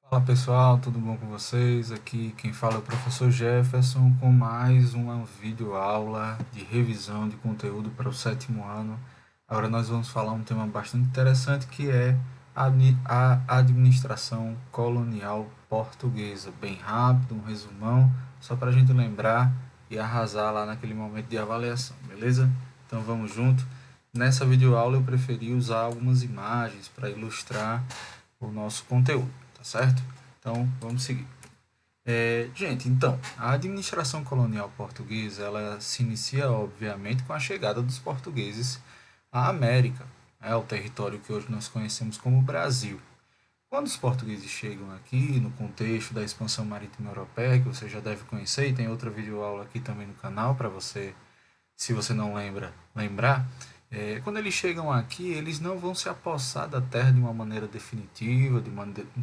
Fala pessoal, tudo bom com vocês? Aqui quem fala é o professor Jefferson com mais uma videoaula de revisão de conteúdo para o sétimo ano. Agora nós vamos falar um tema bastante interessante que é a administração colonial portuguesa. Bem rápido, um resumão, só para a gente lembrar e arrasar lá naquele momento de avaliação, beleza? Então vamos junto. Nessa videoaula eu preferi usar algumas imagens para ilustrar o nosso conteúdo, tá certo? Então, vamos seguir. Gente, então, a administração colonial portuguesa, ela se inicia, obviamente, com a chegada dos portugueses à América, o território que hoje nós conhecemos como Brasil. Quando os portugueses chegam aqui, no contexto da expansão marítima europeia, que você já deve conhecer, e tem outra videoaula aqui também no canal para você, se você não lembra, lembrar. Quando eles chegam aqui, eles não vão se apossar da terra de uma maneira definitiva, de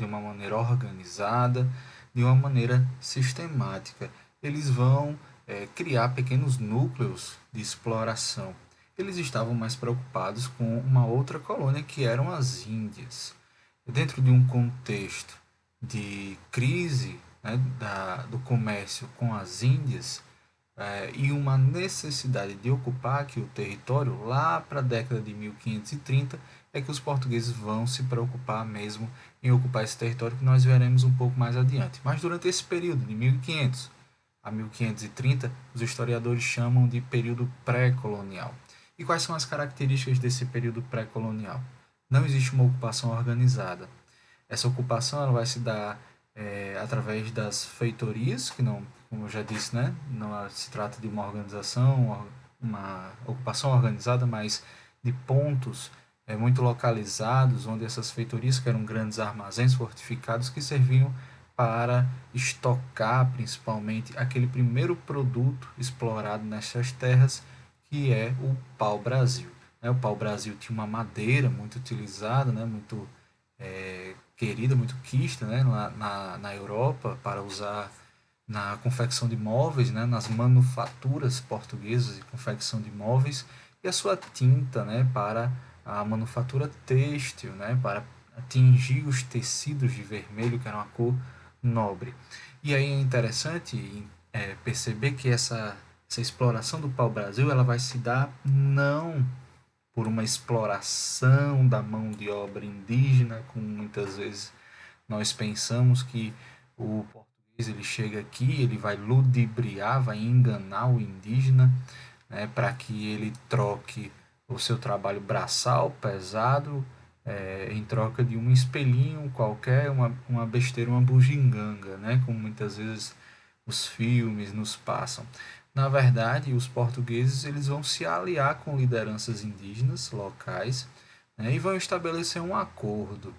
uma maneira organizada, de uma maneira sistemática. Eles vão criar pequenos núcleos de exploração. Eles estavam mais preocupados com uma outra colônia que eram as Índias. Dentro de um contexto de crise, né, do comércio com as Índias, e uma necessidade de ocupar aqui o território lá para a década de 1530 é que os portugueses vão se preocupar mesmo em ocupar esse território que nós veremos um pouco mais adiante. Mas durante esse período de 1500 a 1530, os historiadores chamam de período pré-colonial. E quais são as características desse período pré-colonial? Não existe uma ocupação organizada. Essa ocupação ela vai se dar através das feitorias, que não, como eu já disse, né, não se trata de uma organização, uma ocupação organizada, mas de pontos muito localizados, onde essas feitorias, que eram grandes armazéns fortificados, que serviam para estocar principalmente aquele primeiro produto explorado nessas terras, que é o pau-brasil. O pau-brasil tinha uma madeira muito utilizada, né, muito querida, muito quista, né, na Europa para usar na confecção de móveis, né, nas manufaturas portuguesas de confecção de móveis, e a sua tinta, né, para a manufatura têxtil, né, para tingir os tecidos de vermelho, que era uma cor nobre. E aí é interessante perceber que essa exploração do pau-brasil ela vai se dar não por uma exploração da mão de obra indígena, como muitas vezes nós pensamos que o português ele chega aqui, ele vai ludibriar, vai enganar o indígena, né, para que ele troque o seu trabalho braçal pesado em troca de um espelhinho qualquer, uma besteira, uma bugiganga, né, como muitas vezes os filmes nos passam. Na verdade, os portugueses eles vão se aliar com lideranças indígenas locais, né, e vão estabelecer um acordo.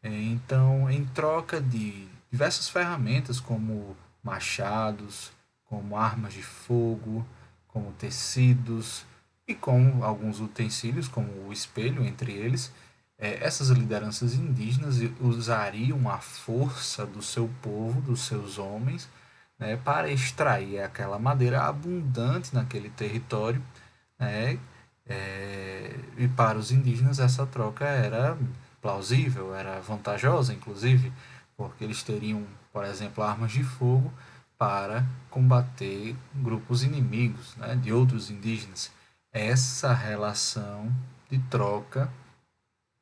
Então, em troca de diversas ferramentas como machados, como armas de fogo, como tecidos e com alguns utensílios, como o espelho, entre eles, essas lideranças indígenas usariam a força do seu povo, dos seus homens, né, para extrair aquela madeira abundante naquele território, né, e para os indígenas essa troca era plausível, era vantajosa, inclusive, porque eles teriam, por exemplo, armas de fogo para combater grupos inimigos, né, de outros indígenas. Essa relação de troca,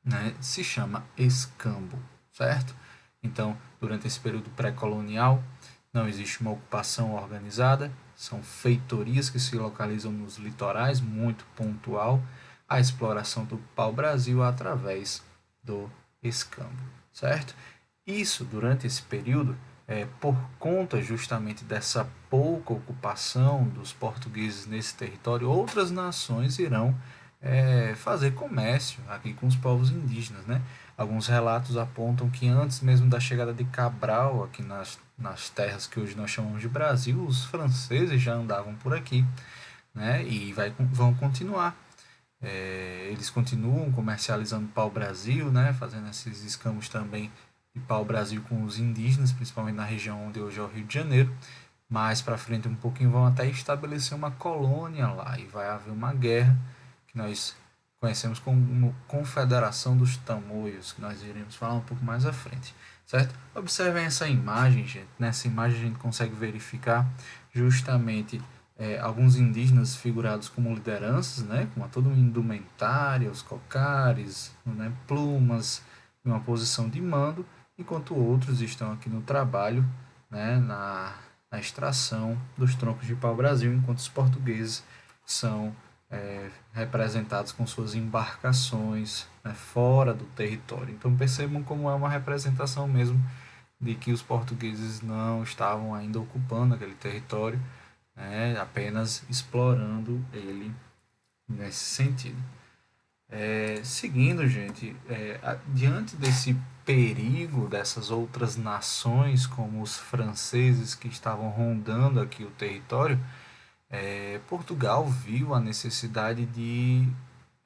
né, se chama escambo, certo? Então, durante esse período pré-colonial, não existe uma ocupação organizada, são feitorias que se localizam nos litorais, muito pontual, a exploração do pau-brasil através do escambo, certo? Isso, durante esse período, por conta justamente dessa pouca ocupação dos portugueses nesse território, outras nações irão fazer comércio aqui com os povos indígenas, né? Alguns relatos apontam que antes mesmo da chegada de Cabral aqui nas terras que hoje nós chamamos de Brasil, os franceses já andavam por aqui, né? E vão continuar. Eles continuam comercializando pau-brasil, né? Fazendo esses escamos também de pau-brasil com os indígenas, principalmente na região onde hoje é o Rio de Janeiro. Mais para frente um pouquinho vão até estabelecer uma colônia lá e vai haver uma guerra que nós conhecemos como Confederação dos Tamoios, que nós iremos falar um pouco mais à frente, certo? Observem essa imagem, gente. Nessa imagem a gente consegue verificar justamente alguns indígenas figurados como lideranças, né, com toda uma indumentária, os cocares, né, plumas, em uma posição de mando, enquanto outros estão aqui no trabalho, né, na extração dos troncos de pau-brasil, enquanto os portugueses são representados com suas embarcações, né, fora do território. Então percebam como é uma representação mesmo de que os portugueses não estavam ainda ocupando aquele território, né, apenas explorando ele nesse sentido. Seguindo, gente, diante desse perigo dessas outras nações, como os franceses que estavam rondando aqui o território, Portugal viu a necessidade de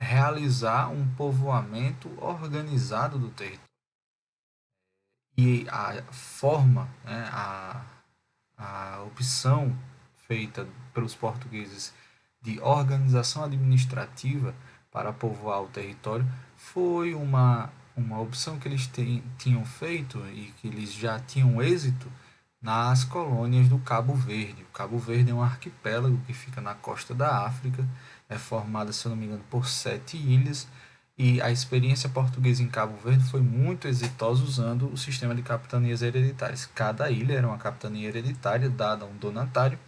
realizar um povoamento organizado do território. E a forma, né, a opção feita pelos portugueses de organização administrativa para povoar o território foi uma opção que eles tinham feito e que eles já tinham êxito nas colônias do Cabo Verde. O Cabo Verde é um arquipélago que fica na costa da África, é formada, se eu não me engano, por 7 ilhas, e a experiência portuguesa em Cabo Verde foi muito exitosa usando o sistema de capitanias hereditárias. Cada ilha era uma capitania hereditária dada a um donatário,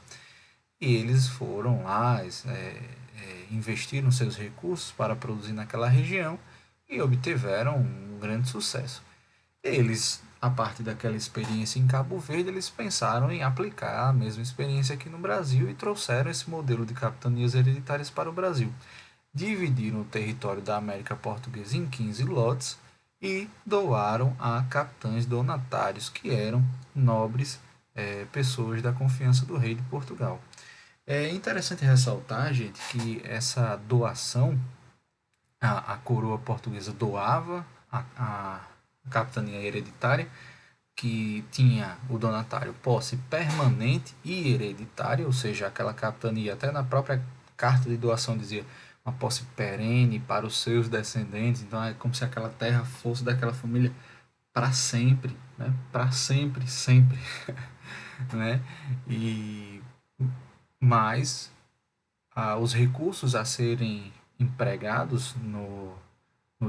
e eles foram lá, investiram seus recursos para produzir naquela região e obtiveram um grande sucesso. Eles, a partir daquela experiência em Cabo Verde, eles pensaram em aplicar a mesma experiência aqui no Brasil e trouxeram esse modelo de capitanias hereditárias para o Brasil. Dividiram o território da América Portuguesa em 15 lotes e doaram a capitães donatários, que eram nobres pessoas da confiança do rei de Portugal. É interessante ressaltar, gente, que essa doação, a coroa portuguesa doava a capitania hereditária, que tinha o donatário posse permanente e hereditária, ou seja, aquela capitania, até na própria carta de doação dizia uma posse perene para os seus descendentes, então é como se aquela terra fosse daquela família para sempre, né? Para sempre, sempre, né? E mas os recursos a serem empregados no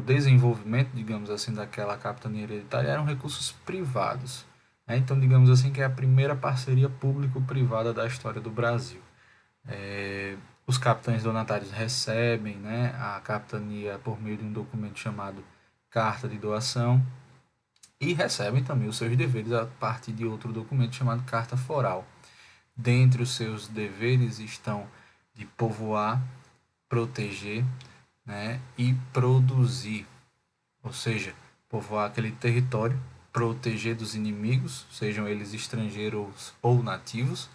desenvolvimento, digamos assim, daquela capitania hereditária eram recursos privados. Né? Então, digamos assim, que é a primeira parceria público-privada da história do Brasil. Os capitães donatários recebem, né, a capitania por meio de um documento chamado Carta de Doação e recebem também os seus deveres a partir de outro documento chamado Carta Foral. Dentre os seus deveres estão de povoar, proteger, né, e produzir, ou seja, povoar aquele território, proteger dos inimigos, sejam eles estrangeiros ou nativos,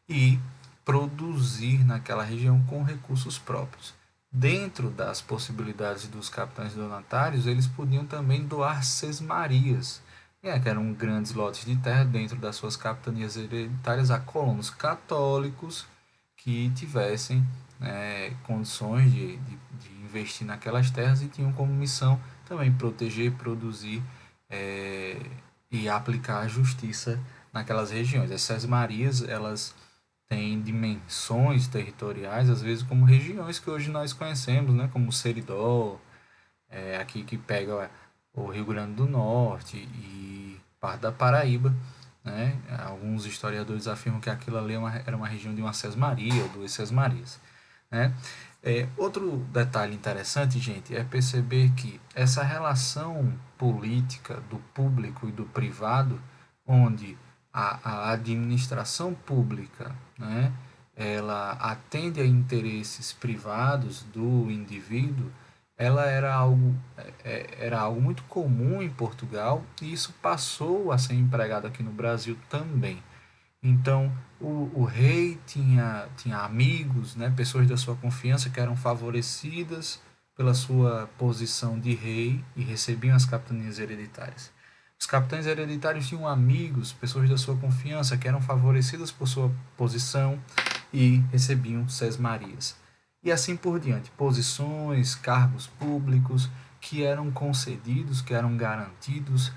e produzir naquela região com recursos próprios. Dentro das possibilidades dos capitães donatários, eles podiam também doar sesmarias, que eram grandes lotes de terra dentro das suas capitanias hereditárias a colonos católicos que tivessem condições de investir naquelas terras e tinham como missão também proteger, produzir e aplicar a justiça naquelas regiões. Essas marias, elas têm dimensões territoriais, às vezes como regiões que hoje nós conhecemos, né, como Seridó, aqui que pega o Rio Grande do Norte e parte da Paraíba. Né? Alguns historiadores afirmam que aquilo ali era uma região de uma sesmaria ou duas sesmarias. Né? Outro detalhe interessante, gente, é perceber que essa relação política do público e do privado, onde a administração pública, né, ela atende a interesses privados do indivíduo, ela era algo muito comum em Portugal e isso passou a ser empregado aqui no Brasil também. Então, o rei tinha amigos, né, pessoas da sua confiança que eram favorecidas pela sua posição de rei e recebiam as capitanias hereditárias. Os capitães hereditários tinham amigos, pessoas da sua confiança que eram favorecidas por sua posição e recebiam sesmarias. e assim por diante. Posições, cargos públicos que eram concedidos, que eram garantidos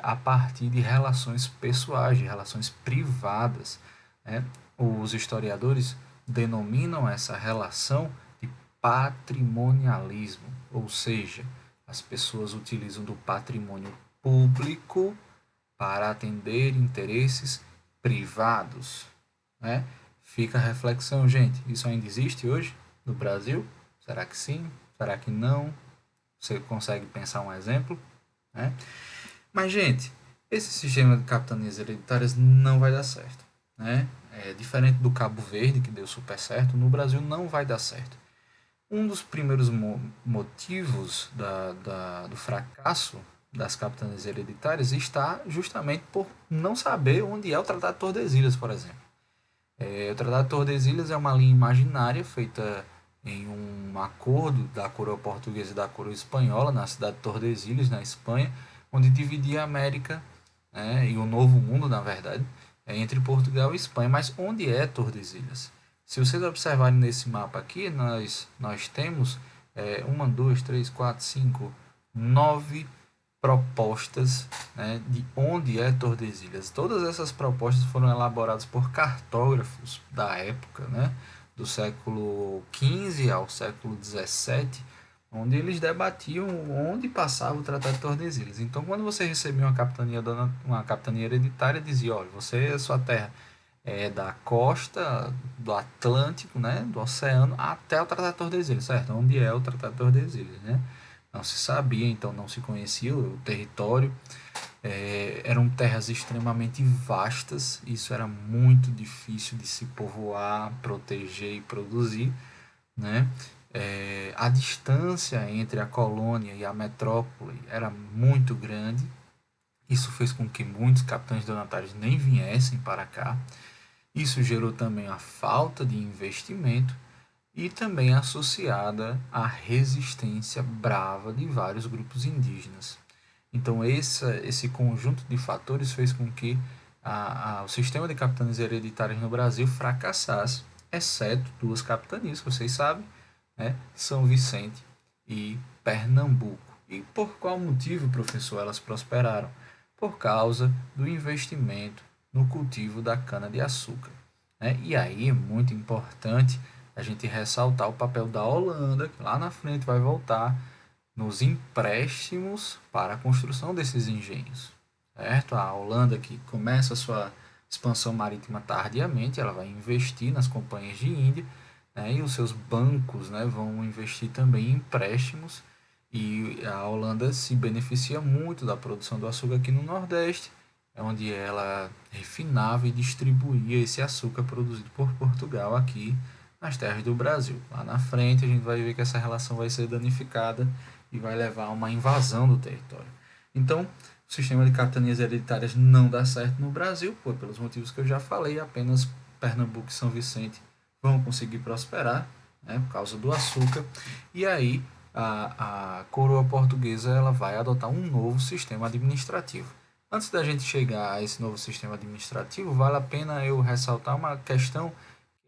a partir de relações pessoais, de relações privadas, né? Os historiadores denominam essa relação de patrimonialismo, ou seja, as pessoas utilizam do patrimônio público para atender interesses privados, né? Fica a reflexão, gente. Isso ainda existe hoje no Brasil? Será que sim? Será que não? Você consegue pensar um exemplo, né? Mas, gente, esse sistema de capitanias hereditárias não vai dar certo, né? Diferente do Cabo Verde, que deu super certo, no Brasil não vai dar certo. Um dos primeiros motivos do fracasso das capitanias hereditárias está justamente por não saber onde é o Tratado de Tordesilhas, por exemplo. O Tratado de Tordesilhas é uma linha imaginária feita em um acordo da coroa portuguesa e da coroa espanhola na cidade de Tordesilhas, na Espanha, onde dividia a América, né, e o Novo Mundo, na verdade, entre Portugal e Espanha. Mas onde é Tordesilhas? Se vocês observarem nesse mapa aqui, nós temos uma, duas, três, quatro, cinco, nove propostas, né, de onde é Tordesilhas. Todas essas propostas foram elaboradas por cartógrafos da época, né, do século XV ao século XVII, onde eles debatiam onde passava o Tratado de Tordesilhas. Então, quando você recebia uma capitania hereditária, dizia: olha, a sua terra é da costa do Atlântico, né, do oceano, até o Tratado de Tordesilhas, certo? Onde é o Tratado de Tordesilhas, né? Não se sabia, então não se conhecia o território. Eram terras extremamente vastas, isso era muito difícil de se povoar, proteger e produzir, né? A distância entre a colônia e a metrópole era muito grande. Isso fez com que muitos capitães donatários nem viessem para cá. Isso gerou também a falta de investimento e também associada à resistência brava de vários grupos indígenas. Então, esse conjunto de fatores fez com que o sistema de capitanias hereditárias no Brasil fracassasse, exceto duas capitanias, vocês sabem, né? São Vicente e Pernambuco. E por qual motivo, professor, elas prosperaram? Por causa do investimento no cultivo da cana-de-açúcar, né? E aí é muito importante a gente ressaltar o papel da Holanda, que lá na frente vai voltar nos empréstimos para a construção desses engenhos, certo? A Holanda, que começa a sua expansão marítima tardiamente, ela vai investir nas companhias de Índia, né? E os seus bancos, né, vão investir também em empréstimos, e a Holanda se beneficia muito da produção do açúcar aqui no Nordeste, onde ela refinava e distribuía esse açúcar produzido por Portugal aqui nas terras do Brasil. Lá na frente a gente vai ver que essa relação vai ser danificada e vai levar a uma invasão do território. Então, o sistema de capitanias hereditárias não dá certo no Brasil, pelos motivos que eu já falei, apenas Pernambuco e São Vicente vão conseguir prosperar, né, por causa do açúcar. E aí a coroa portuguesa ela vai adotar um novo sistema administrativo. Antes da gente chegar a esse novo sistema administrativo, vale a pena eu ressaltar uma questão,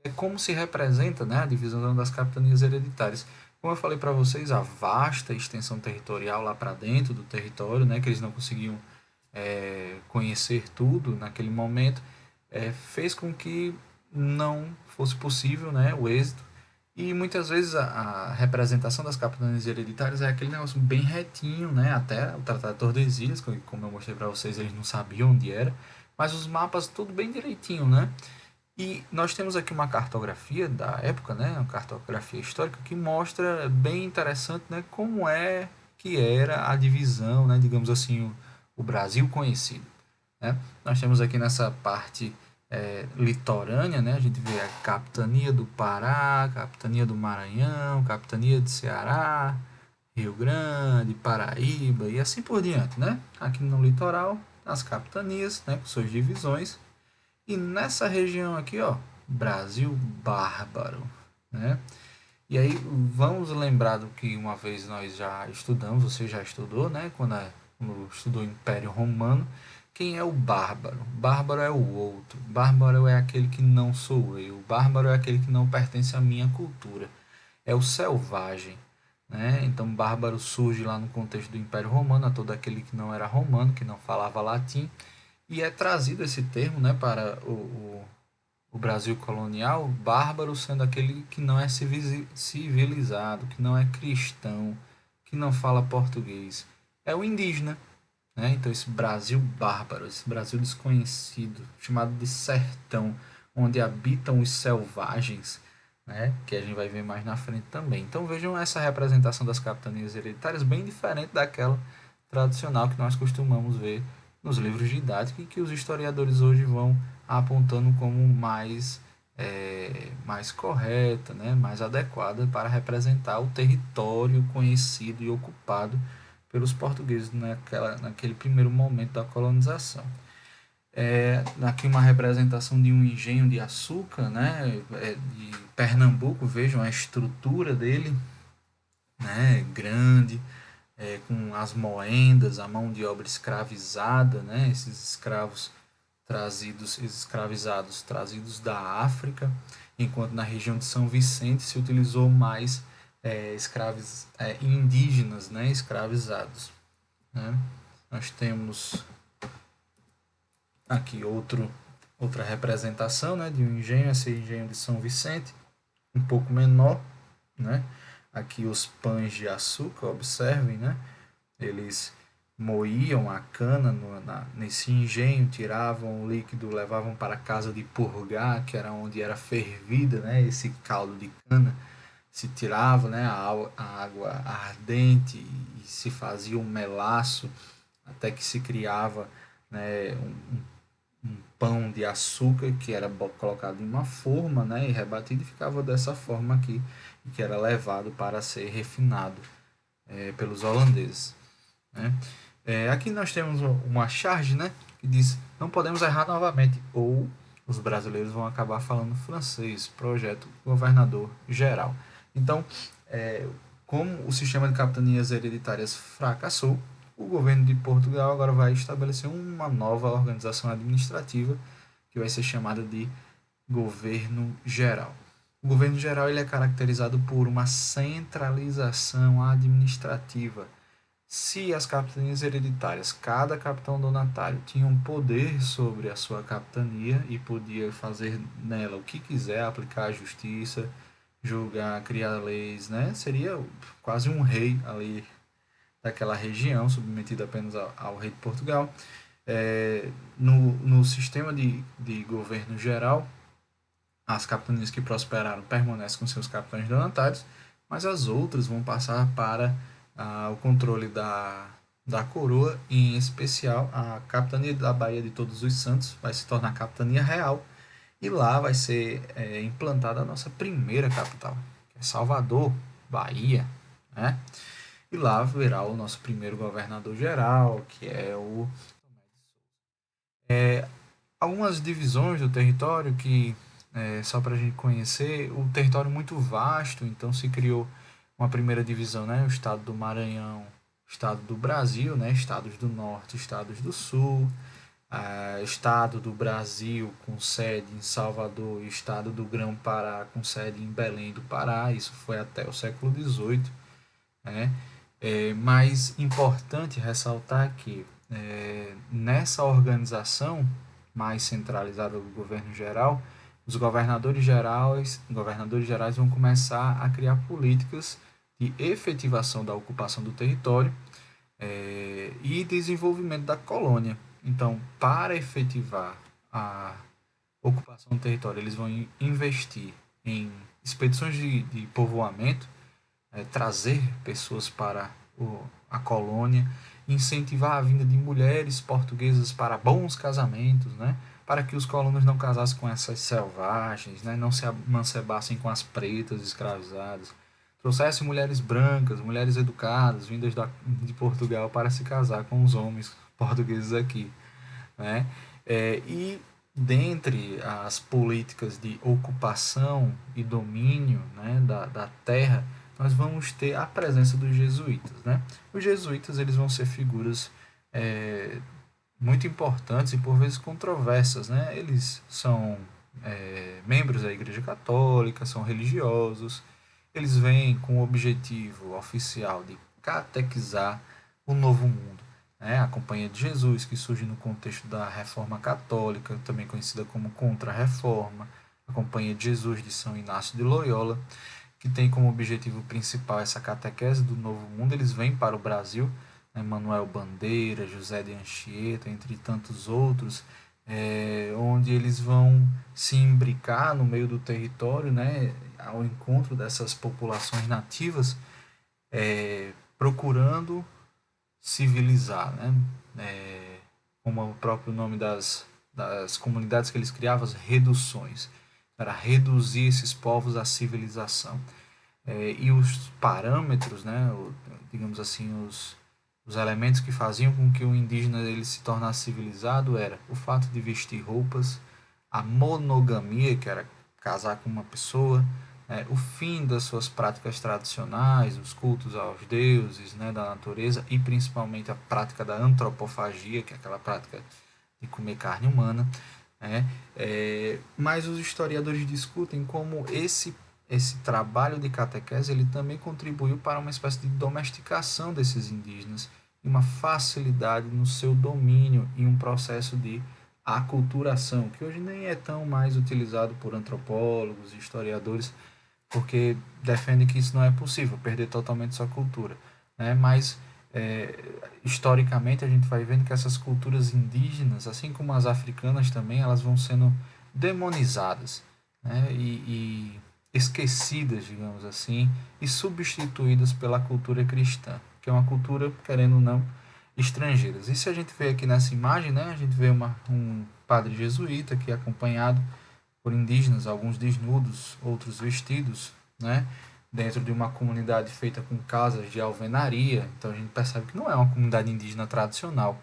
que é como se representa, né, a divisão das capitanias hereditárias. Como eu falei para vocês, a vasta extensão territorial lá para dentro do território, né, que eles não conseguiam conhecer tudo naquele momento, fez com que não fosse possível, né, o êxito. E muitas vezes a representação das capitanias hereditárias é aquele negócio bem retinho, né? Até o Tratado de Tordesilhas, como eu mostrei para vocês, eles não sabiam onde era, mas os mapas tudo bem direitinho, né? E nós temos aqui uma cartografia da época, né? Uma cartografia histórica que mostra bem interessante, né? Como é que era a divisão, né? Digamos assim, o Brasil conhecido, né? Nós temos aqui nessa parte litorânea, né? A gente vê a capitania do Pará, capitania do Maranhão, capitania de Ceará, Rio Grande, Paraíba e assim por diante, né? Aqui no litoral, as capitanias, né? Com suas divisões. E nessa região aqui, ó, Brasil Bárbaro, né? E aí vamos lembrar do que uma vez nós já estudamos, você já estudou, né? Quando estudou o Império Romano. Quem é o bárbaro? Bárbaro é o outro. Bárbaro é aquele que não sou eu. Bárbaro é aquele que não pertence à minha cultura. é o selvagem, né? Então, bárbaro surge lá no contexto do Império Romano, a todo aquele que não era romano, que não falava latim, e é trazido esse termo, né, para o Brasil colonial, bárbaro sendo aquele que não é civilizado, que não é cristão, que não fala português. É o indígena, né? Então esse Brasil bárbaro, esse Brasil desconhecido, chamado de sertão, onde habitam os selvagens, né? Que a gente vai ver mais na frente também. Então vejam essa representação das capitanias hereditárias bem diferente daquela tradicional que nós costumamos ver nos livros didáticos e que os historiadores hoje vão apontando como mais correta, né? Mais adequada para representar o território conhecido e ocupado pelos portugueses naquele primeiro momento da colonização. Aqui uma representação de um engenho de açúcar, né, de Pernambuco, vejam a estrutura dele, né, grande, com as moendas, a mão de obra escravizada, né, esses escravos trazidos, escravizados trazidos da África, enquanto na região de São Vicente se utilizou mais indígenas, né, escravizados, né. Nós temos aqui outra representação, né, de um engenho, esse engenho de São Vicente, um pouco menor, né? Aqui os pães de açúcar, observem, né? Eles moíam a cana nesse engenho, tiravam o líquido, levavam para a casa de purgar, que era onde era fervida, né, esse caldo de cana. Se tirava, né, a água ardente e se fazia um melaço até que se criava, né, um pão de açúcar que era colocado em uma forma, né, e rebatido e ficava dessa forma aqui, e que era levado para ser refinado pelos holandeses, né. Aqui nós temos uma charge, né, que diz: não podemos errar novamente, ou os brasileiros vão acabar falando francês, projeto governador geral. Então, como o sistema de capitanias hereditárias fracassou, o governo de Portugal agora vai estabelecer uma nova organização administrativa que vai ser chamada de governo geral. O governo geral ele é caracterizado por uma centralização administrativa. Se as capitanias hereditárias, cada capitão donatário tinha um poder sobre a sua capitania e podia fazer nela o que quiser, aplicar a justiça, julgar, criar leis, né? Seria quase um rei ali daquela região, submetido apenas ao rei de Portugal. No sistema de governo geral, as capitanias que prosperaram permanecem com seus capitães donatários, mas as outras vão passar para o controle da coroa, em especial a capitania da Baía de Todos os Santos vai se tornar capitania real, e lá vai ser implantada a nossa primeira capital, que é Salvador, Bahia, né? E lá virá o nosso primeiro governador geral, que é o algumas divisões do território que, só para a gente conhecer, o território muito vasto, então se criou uma primeira divisão, né? O estado do Maranhão, o estado do Brasil, né? Estados do Norte, estados do Sul, estado do Brasil com sede em Salvador e estado do Grão-Pará com sede em Belém do Pará, isso foi até o século XVIII, né? Mais importante ressaltar que nessa organização mais centralizada do governo geral, os governadores gerais vão começar a criar políticas de efetivação da ocupação do território e desenvolvimento da colônia. Então, para efetivar a ocupação do território, eles vão investir em expedições de povoamento, trazer pessoas para a colônia, incentivar a vinda de mulheres portuguesas para bons casamentos, né? Para que os colonos não casassem com essas selvagens, né? Não se amancebassem com as pretas escravizadas, trouxessem mulheres brancas, mulheres educadas, vindas de Portugal para se casar com os homens portugueses aqui, né? E dentre as políticas de ocupação e domínio, né, da terra, nós vamos ter a presença dos jesuítas, né? Os jesuítas eles vão ser figuras muito importantes e por vezes controversas, né? Eles são membros da Igreja Católica, são religiosos, eles vêm com o objetivo oficial de catequizar o novo mundo. Né? A Companhia de Jesus, que surge no contexto da Reforma Católica, também conhecida como Contra-Reforma, a Companhia de Jesus de São Inácio de Loyola, que tem como objetivo principal essa catequese do novo mundo. Eles vêm para o Brasil, né? Manuel Bandeira, José de Anchieta, entre tantos outros, onde eles vão se imbricar no meio do território, né, ao encontro dessas populações nativas, procurando civilizar, né, como o próprio nome das comunidades que eles criavam, as reduções, para reduzir esses povos à civilização. E os parâmetros, né, digamos assim, os elementos que faziam com que o indígena ele se tornasse civilizado era o fato de vestir roupas, a monogamia, que era casar com uma pessoa, o fim das suas práticas tradicionais, os cultos aos deuses, né, da natureza, e principalmente a prática da antropofagia, que é aquela prática de comer carne humana. Né? Mas os historiadores discutem como esse trabalho de catequese ele também contribuiu para uma espécie de domesticação desses indígenas e uma facilidade no seu domínio e um processo de aculturação, que hoje nem é tão mais utilizado por antropólogos e historiadores, porque defendem que isso não é possível, perder totalmente sua cultura. Né? Mas, é, historicamente, a gente vai vendo que essas culturas indígenas, assim como as africanas também, elas vão sendo demonizadas, né? E esquecidas, digamos assim, e substituídas pela cultura cristã, que é uma cultura, querendo ou não, estrangeira. E se a gente vê aqui nessa imagem, né, a gente vê um padre jesuíta que é acompanhado por indígenas, alguns desnudos, outros vestidos, né, dentro de uma comunidade feita com casas de alvenaria. Então a gente percebe que não é uma comunidade indígena tradicional,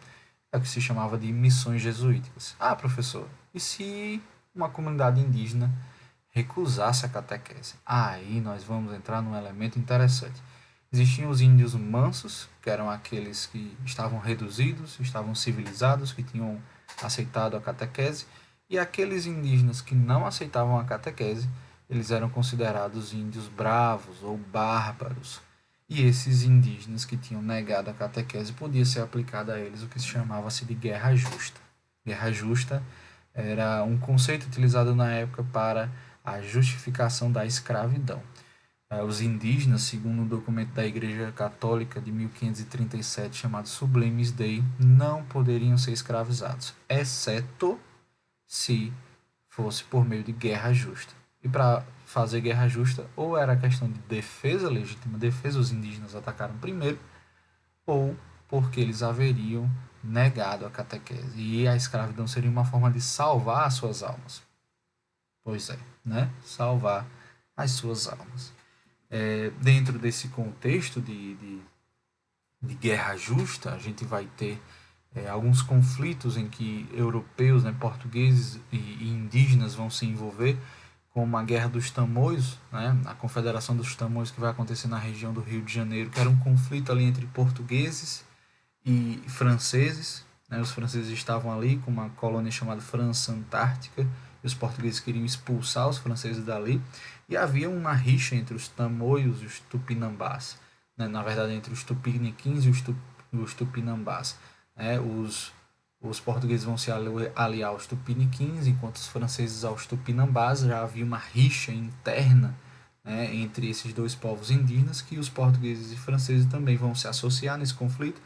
é o que se chamava de missões jesuíticas. Ah, professor, e se uma comunidade indígena recusasse a catequese? Aí nós vamos entrar num elemento interessante. Existiam os índios mansos, que eram aqueles que estavam reduzidos, estavam civilizados, que tinham aceitado a catequese, e aqueles indígenas que não aceitavam a catequese, eles eram considerados índios bravos ou bárbaros. E esses indígenas que tinham negado a catequese podia ser aplicado a eles o que se chamava-se de guerra justa. Guerra justa era um conceito utilizado na época para a justificação da escravidão. Os indígenas, segundo um documento da Igreja Católica de 1537 chamado Sublimes Dei, não poderiam ser escravizados, exceto se fosse por meio de guerra justa. E para fazer guerra justa, ou era questão de defesa legítima, defesa, os indígenas atacaram primeiro, ou porque eles haveriam negado a catequese. E a escravidão seria uma forma de salvar as suas almas. Pois é, né? Salvar as suas almas. Dentro desse contexto de guerra justa, a gente vai ter alguns conflitos em que europeus, né, portugueses e indígenas vão se envolver, como a Guerra dos Tamoios, né, a Confederação dos Tamoios, que vai acontecer na região do Rio de Janeiro, que era um conflito ali entre portugueses e franceses. Né, os franceses estavam ali com uma colônia chamada França Antártica, e os portugueses queriam expulsar os franceses dali, e havia uma rixa entre os tamoios e os tupinambás, né, na verdade entre os tupiniquins e os tupinambás. Né, os portugueses vão se aliar aos tupiniquins, enquanto os franceses aos tupinambás. Já havia uma rixa interna, né, entre esses dois povos indígenas, que os portugueses e franceses também vão se associar nesse conflito.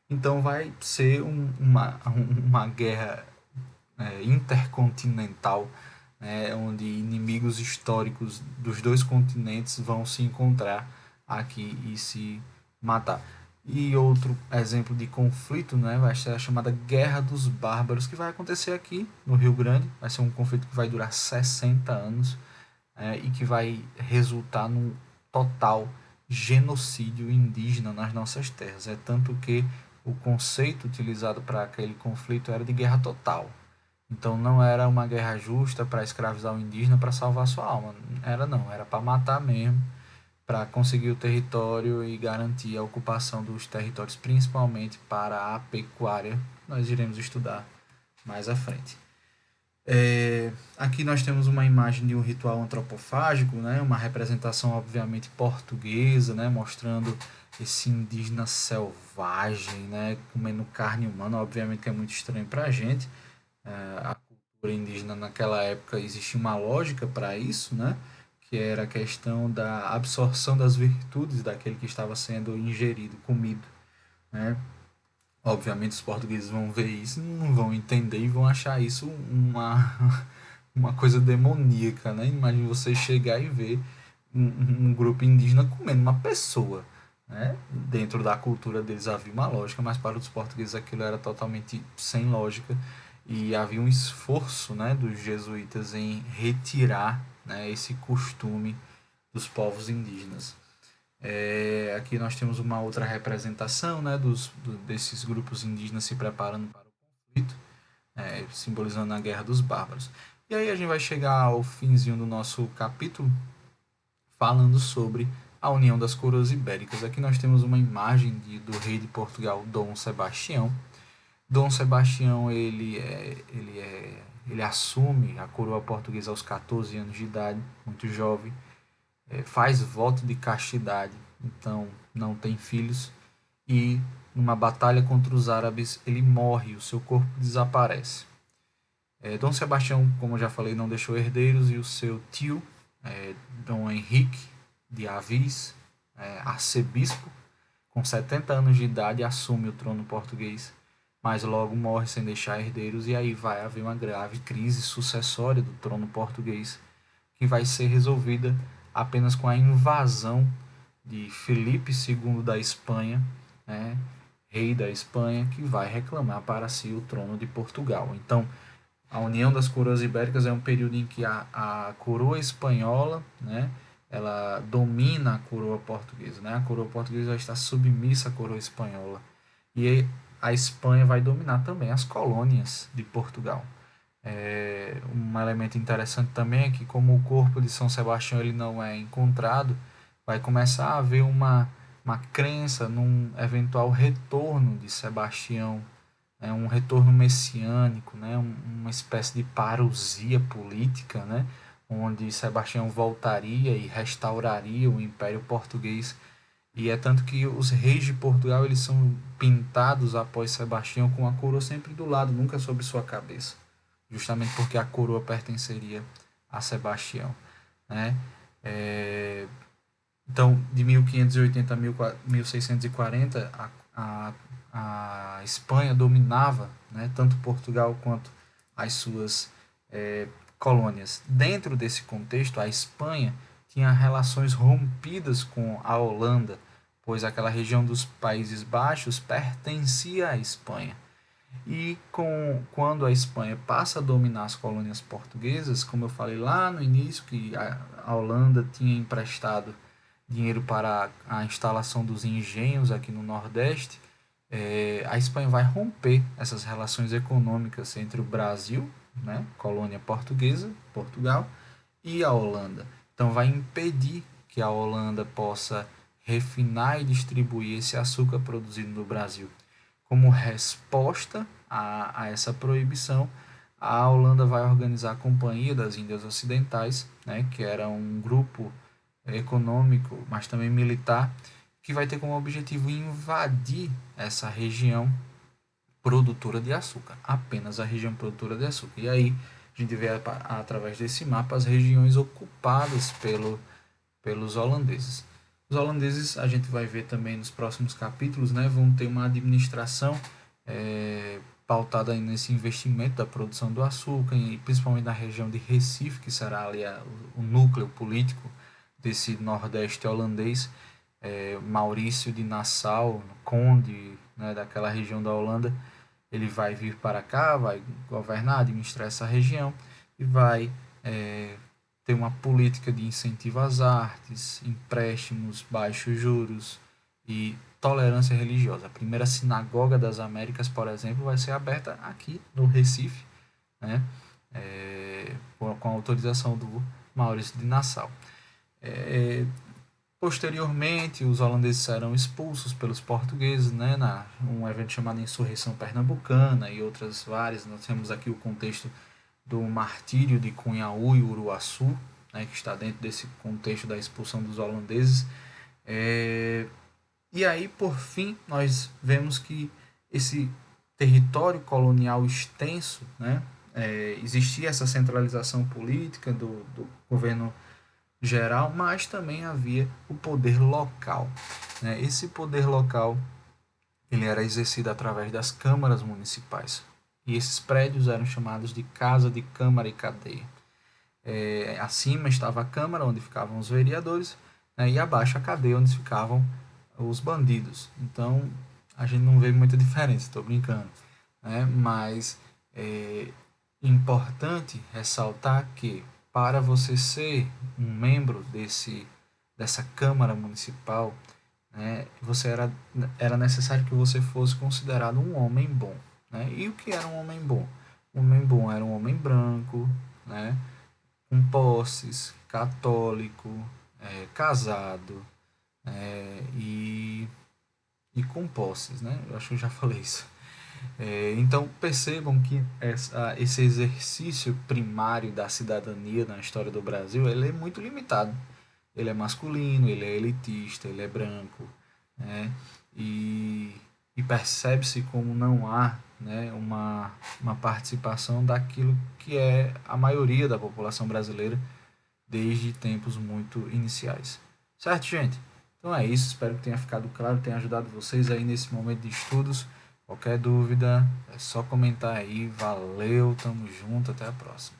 Então vai ser uma guerra intercontinental, né, onde inimigos históricos dos dois continentes vão se encontrar aqui e se matar. E outro exemplo de conflito, né, vai ser a chamada Guerra dos Bárbaros, que vai acontecer aqui no Rio Grande. Vai ser um conflito que vai durar 60 anos, e que vai resultar num total genocídio indígena nas nossas terras. É tanto que o conceito utilizado para aquele conflito era de guerra total. Então não era uma guerra justa para escravizar o indígena para salvar sua alma. Era não, era para matar mesmo, para conseguir o território e garantir a ocupação dos territórios, principalmente para a pecuária. Nós iremos estudar mais à frente. Aqui nós temos uma imagem de um ritual antropofágico, né? Uma representação obviamente portuguesa, né? Mostrando esse indígena selvagem, né? Comendo carne humana, obviamente que é muito estranho para a gente. A cultura indígena naquela época existia uma lógica para isso, né? Que era a questão da absorção das virtudes daquele que estava sendo ingerido, comido, né? Obviamente os portugueses vão ver isso, não vão entender e vão achar isso uma coisa demoníaca, né? Imagina você chegar e ver um grupo indígena comendo uma pessoa, né? Dentro da cultura deles havia uma lógica, mas para os portugueses aquilo era totalmente sem lógica e havia um esforço, né, dos jesuítas em retirar, né, esse costume dos povos indígenas. Aqui nós temos uma outra representação, né, desses grupos indígenas se preparando para o conflito, simbolizando a Guerra dos Bárbaros. E aí a gente vai chegar ao finzinho do nosso capítulo, falando sobre a união das coroas ibéricas. Aqui nós temos uma imagem do rei de Portugal, Dom Sebastião. Dom Sebastião ele assume a coroa portuguesa aos 14 anos de idade, muito jovem, faz voto de castidade, então não tem filhos, e numa batalha contra os árabes ele morre, o seu corpo desaparece. Dom Sebastião, como eu já falei, não deixou herdeiros, e o seu tio, Dom Henrique de Avis, arcebispo, com 70 anos de idade, assume o trono português, mas logo morre sem deixar herdeiros, e aí vai haver uma grave crise sucessória do trono português, que vai ser resolvida apenas com a invasão de Felipe II da Espanha, né, rei da Espanha, que vai reclamar para si o trono de Portugal. Então, a união das coroas ibéricas é um período em que a coroa espanhola, né, ela domina a coroa portuguesa. Né? A coroa portuguesa já está submissa à coroa espanhola. E a Espanha vai dominar também as colônias de Portugal. Um elemento interessante também é que, como o corpo de São Sebastião ele não é encontrado, vai começar a haver uma crença num eventual retorno de Sebastião, um retorno messiânico, né? Uma espécie de parousia política, né? Onde Sebastião voltaria e restauraria o Império Português. E é tanto que os reis de Portugal eles são pintados após Sebastião com a coroa sempre do lado, nunca sobre sua cabeça, justamente porque a coroa pertenceria a Sebastião, né? É, então, de 1580 a 1640, a Espanha dominava, né, tanto Portugal quanto as suas colônias. Dentro desse contexto, a Espanha tinha relações rompidas com a Holanda, pois aquela região dos Países Baixos pertencia à Espanha. E quando a Espanha passa a dominar as colônias portuguesas, como eu falei lá no início, que a Holanda tinha emprestado dinheiro para a instalação dos engenhos aqui no Nordeste, a Espanha vai romper essas relações econômicas entre o Brasil, né, colônia portuguesa, Portugal, e a Holanda. Então vai impedir que a Holanda possa refinar e distribuir esse açúcar produzido no Brasil. Como resposta a essa proibição, a Holanda vai organizar a Companhia das Índias Ocidentais, né, que era um grupo econômico, mas também militar, que vai ter como objetivo invadir essa região produtora de açúcar, apenas a região produtora de açúcar. E aí a gente vê através desse mapa as regiões ocupadas pelos holandeses. Os holandeses, a gente vai ver também nos próximos capítulos, né, vão ter uma administração pautada aí nesse investimento da produção do açúcar, e principalmente na região de Recife, que será ali o núcleo político desse nordeste holandês. Maurício de Nassau, conde, né, daquela região da Holanda, ele vai vir para cá, vai governar, administrar essa região e vai ter uma política de incentivo às artes, empréstimos, baixos juros e tolerância religiosa. A primeira sinagoga das Américas, por exemplo, vai ser aberta aqui no Recife, né, com a autorização do Maurício de Nassau. Posteriormente, os holandeses serão expulsos pelos portugueses, né, um evento chamado Insurreição Pernambucana e outras várias. Nós temos aqui o contexto do martírio de Cunhaú e Uruaçu, né, que está dentro desse contexto da expulsão dos holandeses. E aí, por fim, nós vemos que esse território colonial extenso, né, existia essa centralização política do governo geral, mas também havia o poder local. Né? Esse poder local ele era exercido através das câmaras municipais. E esses prédios eram chamados de casa de câmara e cadeia. Acima estava a câmara, onde ficavam os vereadores, né, e abaixo a cadeia, onde ficavam os bandidos. Então, a gente não vê muita diferença, estou brincando. Né? Mas é importante ressaltar que para você ser um membro dessa Câmara Municipal, né, era necessário que você fosse considerado um homem bom. Né? E o que era um homem bom? Um homem bom era um homem branco, né, com posses, católico, casado, e com posses. Né? Eu acho que eu já falei isso. Então percebam que esse exercício primário da cidadania na história do Brasil ele é muito limitado. Ele é masculino, ele é elitista, ele é branco, né? E percebe-se como não há, né, uma participação daquilo que é a maioria da população brasileira desde tempos muito iniciais. Certo, gente? Então é isso, espero que tenha ficado claro, tenha ajudado vocês aí nesse momento de estudos. Qualquer dúvida é só comentar aí. Valeu, tamo junto, até a próxima.